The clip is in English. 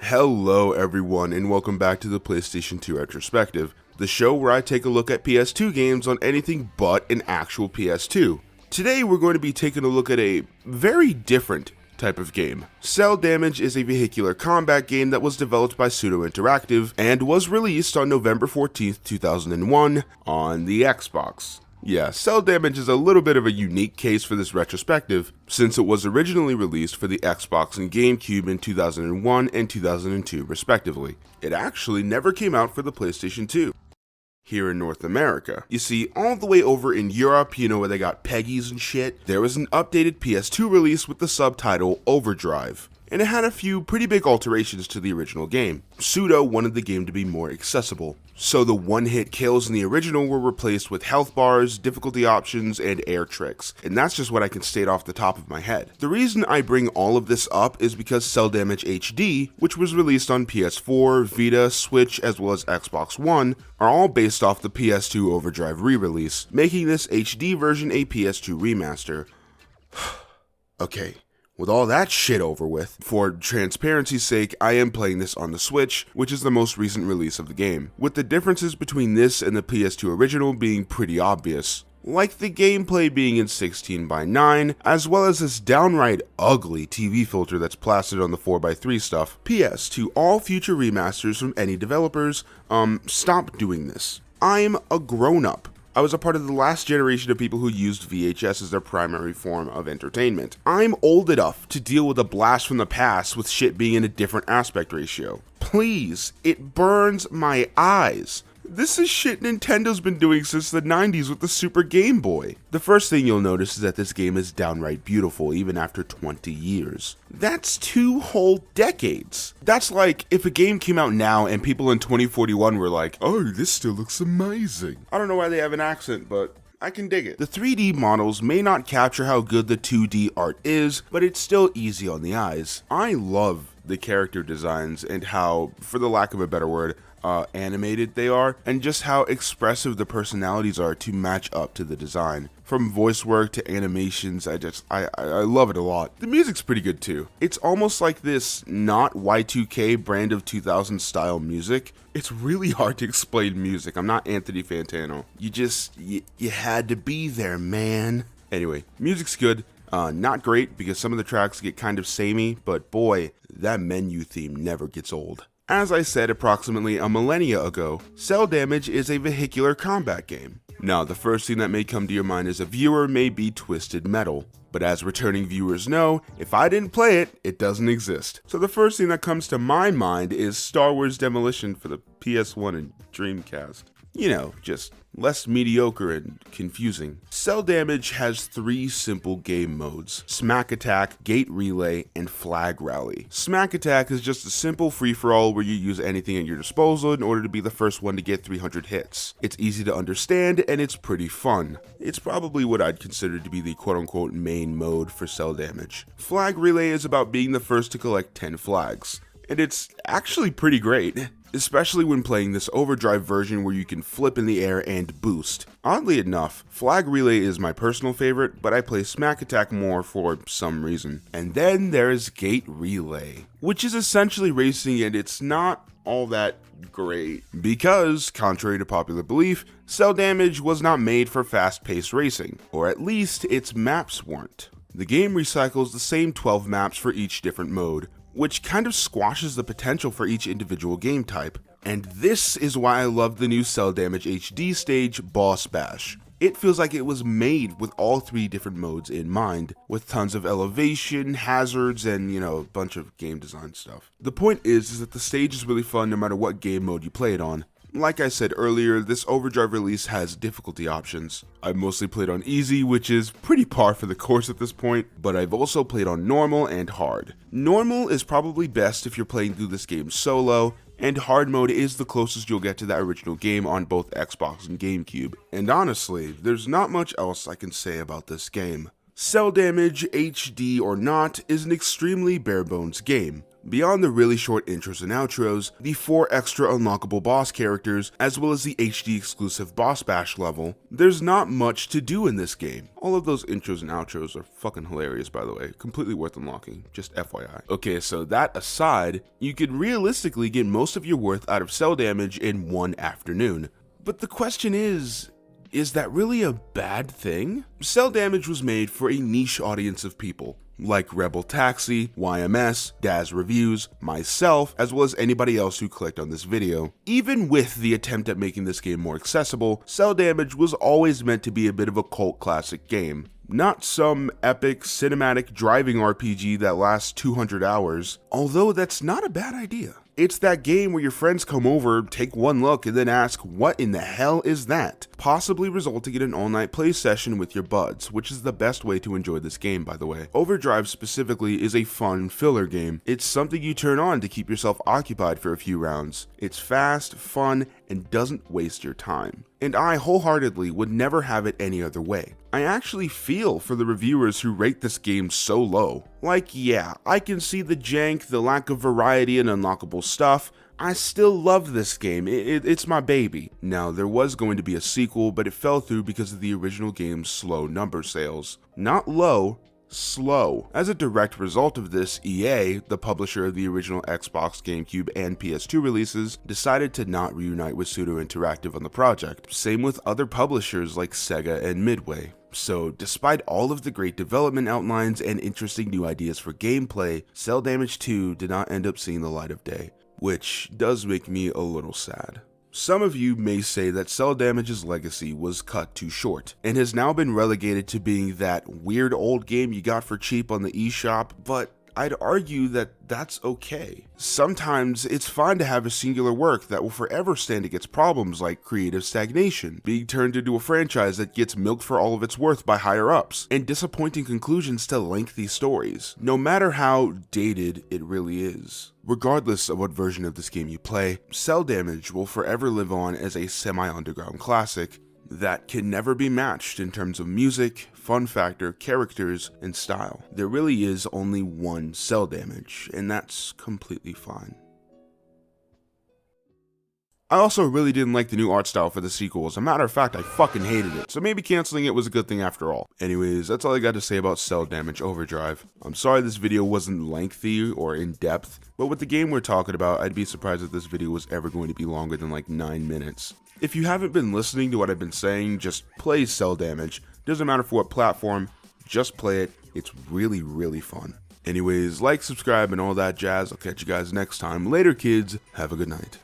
Hello everyone and welcome back to the PlayStation 2 Retrospective, the show where I take a look at PS2 games on anything but an actual PS2. Today we're going to be taking a look at a very different type of game. Cel Damage is a vehicular combat game that was developed by Pseudo Interactive and was released on November 14th, 2001 on the Xbox. Yeah, Cel Damage is a little bit of a unique case for this retrospective, since it was originally released for the Xbox and GameCube in 2001 and 2002 respectively. It actually never came out for the PlayStation 2. Here in North America. You see, all the way over in Europe, you know where they got Peggies and shit, there was an updated PS2 release with the subtitle Overdrive. And it had a few pretty big alterations to the original game. Pseudo wanted the game to be more accessible, so the one-hit kills in the original were replaced with health bars, difficulty options, and air tricks, and that's just what I can state off the top of my head. The reason I bring all of this up is because Cel Damage HD, which was released on PS4, Vita, Switch, as well as Xbox One, are all based off the PS2 Overdrive re-release, making this HD version a PS2 remaster. Okay. With all that shit over with, for transparency's sake, I am playing this on the Switch, which is the most recent release of the game, with the differences between this and the PS2 original being pretty obvious. Like the gameplay being in 16:9, as well as this downright ugly TV filter that's plastered on the 4:3 stuff. PS, to all future remasters from any developers, stop doing this. I'm a grown-up. I was a part of the last generation of people who used VHS as their primary form of entertainment. I'm old enough to deal with a blast from the past with shit being in a different aspect ratio. Please, it burns my eyes. This is shit Nintendo's been doing since the 90s with the Super Game Boy. The first thing you'll notice is that this game is downright beautiful even after 20 years. That's 2 whole decades. That's like if a game came out now and people in 2041 were like, oh, this still looks amazing. I don't know why they have an accent, but I can dig it. The 3D models may not capture how good the 2D art is, but it's still easy on the eyes. I love the character designs and how, for the lack of a better word, animated they are, and just how expressive the personalities are to match up to the design. From voice work to animations, I love it a lot. The music's pretty good too. It's almost like this not Y2K brand of 2000 style music. It's really hard to explain music. I'm not Anthony Fantano. You had to be there, man. Anyway, music's good. Not great because some of the tracks get kind of samey, but boy, that menu theme never gets old. As I said approximately a millennia ago, Cel Damage is a vehicular combat game. Now, the first thing that may come to your mind as a viewer may be Twisted Metal, but as returning viewers know, if I didn't play it, it doesn't exist. So the first thing that comes to my mind is Star Wars Demolition for the PS1 and Dreamcast. You know, just less mediocre and confusing. Cel Damage has 3 simple game modes: Smack Attack, Gate Relay, and Flag Rally. Smack Attack is just a simple free-for-all where you use anything at your disposal in order to be the first one to get 300 hits. It's easy to understand and it's pretty fun. It's probably what I'd consider to be the quote-unquote main mode for Cel Damage. Flag Relay is about being the first to collect 10 flags, and it's actually pretty great. Especially when playing this Overdrive version where you can flip in the air and boost. Oddly enough, Flag Relay is my personal favorite, but I play Smack Attack more for some reason. And then there's Gate Relay, which is essentially racing, and it's not all that great. Because, contrary to popular belief, Cel Damage was not made for fast-paced racing, or at least its maps weren't. The game recycles the same 12 maps for each different mode, which kind of squashes the potential for each individual game type. And this is why I love the new Cel Damage HD stage, Boss Bash. It feels like it was made with all 3 different modes in mind, with tons of elevation, hazards, and, you know, a bunch of game design stuff. The point is that the stage is really fun no matter what game mode you play it on. Like I said earlier, this Overdrive release has difficulty options. I've mostly played on easy, which is pretty par for the course at this point, but I've also played on normal and hard. Normal is probably best if you're playing through this game solo, and hard mode is the closest you'll get to that original game on both Xbox and GameCube. And honestly, there's not much else I can say about this game. Cel Damage, HD or not, is an extremely bare-bones game, Beyond the really short intros and outros, the 4 extra unlockable boss characters, as well as the HD exclusive boss bash level, there's not much to do in this game. All of those intros and outros are fucking hilarious, by the way, completely worth unlocking, just FYI. Okay, so that aside, you could realistically get most of your worth out of Cel Damage in one afternoon. But the question is that really a bad thing? Cel Damage was made for a niche audience of people, like Rebel Taxi, YMS, Daz Reviews, myself, as well as anybody else who clicked on this video. Even with the attempt at making this game more accessible, Cel Damage was always meant to be a bit of a cult classic game. Not some epic cinematic driving RPG that lasts 200 hours, although that's not a bad idea. It's that game where your friends come over, take one look, and then ask, what in the hell is that? Possibly resulting in an all-night play session with your buds, which is the best way to enjoy this game, by the way. Overdrive specifically is a fun filler game. It's something you turn on to keep yourself occupied for a few rounds. It's fast, fun, and doesn't waste your time. And I wholeheartedly would never have it any other way. I actually feel for the reviewers who rate this game so low. Like, yeah, I can see the jank, the lack of variety and unlockable stuff. I still love this game, it's my baby. Now, there was going to be a sequel, but it fell through because of the original game's slow number sales. Not low, slow. As a direct result of this, EA, the publisher of the original Xbox, GameCube, and PS2 releases, decided to not reunite with Pseudo Interactive on the project. Same with other publishers like Sega and Midway. So, despite all of the great development outlines and interesting new ideas for gameplay, Cel Damage 2 did not end up seeing the light of day, which does make me a little sad. Some of you may say that Cel Damage's legacy was cut too short, and has now been relegated to being that weird old game you got for cheap on the eShop, but I'd argue that that's okay. Sometimes it's fine to have a singular work that will forever stand against problems like creative stagnation, being turned into a franchise that gets milked for all of its worth by higher-ups, and disappointing conclusions to lengthy stories, no matter how dated it really is. Regardless of what version of this game you play, Cel Damage will forever live on as a semi-underground classic that can never be matched in terms of music, fun factor, characters, and style. There really is only one Cel Damage, and that's completely fine. I also really didn't like the new art style for the sequel. As a matter of fact, I fucking hated it, so maybe canceling it was a good thing after all. Anyways, that's all I got to say about Cel Damage Overdrive. I'm sorry this video wasn't lengthy or in-depth, but with the game we're talking about, I'd be surprised if this video was ever going to be longer than like 9 minutes. If you haven't been listening to what I've been saying, just play Cel Damage. Doesn't matter for what platform, just play it. It's really, really fun. Anyways, like, subscribe, and all that jazz. I'll catch you guys next time. Later, kids. Have a good night.